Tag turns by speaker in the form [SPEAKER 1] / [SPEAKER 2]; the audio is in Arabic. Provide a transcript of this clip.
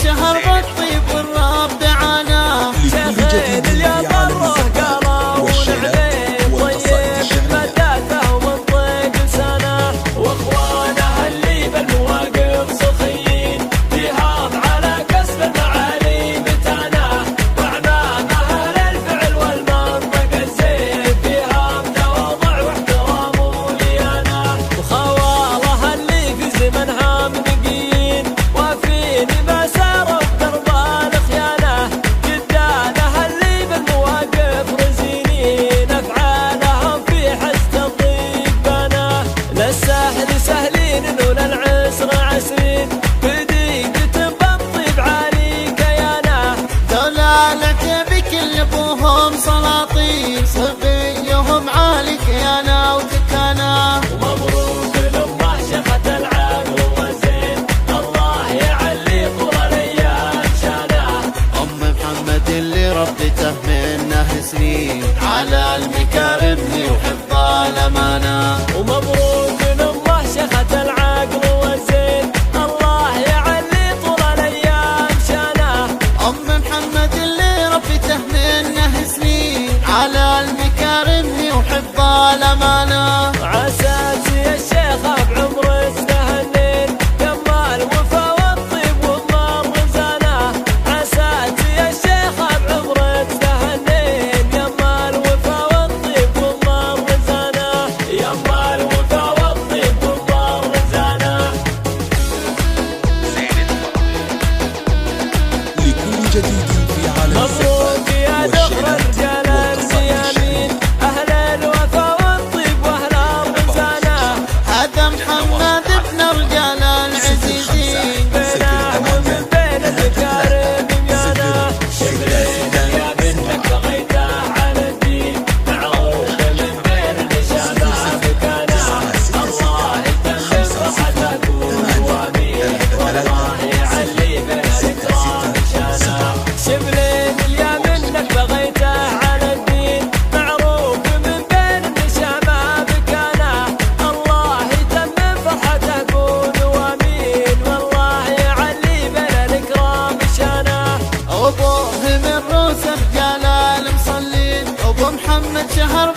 [SPEAKER 1] شهر بالطيب والرب دعانا.
[SPEAKER 2] شيخين اليا بره قالوا عليه طيب مداته ومنطق لسانه، واخوانه اللي بالمواقف سخيين جهاد على كسب المعالي متانه، واعمامه اهل الفعل والمنطق الزين فيها متواضع واحترام وليانه، وخواله اللي في زمنها منقيين وافين ما ساروا بدرب الخيانه، جدانه اللي بالمواقف رزينين افعالهم في حس تضيق بنا، للسهل سهلين وللعسر عسرين بدقيقة بالطيب عالي كيانه،
[SPEAKER 1] دلالة بكل ابوهم سلاطين صبيهم عالي كيانه وتكانه.
[SPEAKER 2] ومبروك لامه شيخة العقل والزين الله يعلي طول الايام شانه،
[SPEAKER 1] ام محمد اللي ربته منه سنين على المكارم وحفظ الامانه.
[SPEAKER 2] ومبروك لامه شيخة العقل والزين الله يعلي طول الايام شانه،
[SPEAKER 1] ام محمد اللي ربته منه سنين على المكارم وحفظ الامانه.
[SPEAKER 2] عساس يا الشيخة بعمر استهنين كمال وفا والطيب واضمار رزانه، عساس يا الشيخة بعمر استهنين يمال وفا والطيب واضمار رزانه، يمال وفا والطيب واضمار رزانه.
[SPEAKER 3] لكل جديد في عالم
[SPEAKER 2] مبروك يا دخر الرجال الزيامين اهل الوفا والطيب واهل الرزانه،
[SPEAKER 1] هذا محمد ابن رجال العزيزين
[SPEAKER 2] بينه ومن بين المكارم ميانه، شبلين يا منك بغيته على الدين معروف من بين الشباب كانه، الله يتمم فرحتك وامين والله يعلي بالاكرام شانه، شبلين يا منك بغيته على الدين معروف من بين الشباب كانه، الله يتمم فرحته قول وامين والله يعلي بالاكرام شانه.
[SPEAKER 1] ابوه من روس رجال المصلين ابو محمد شهر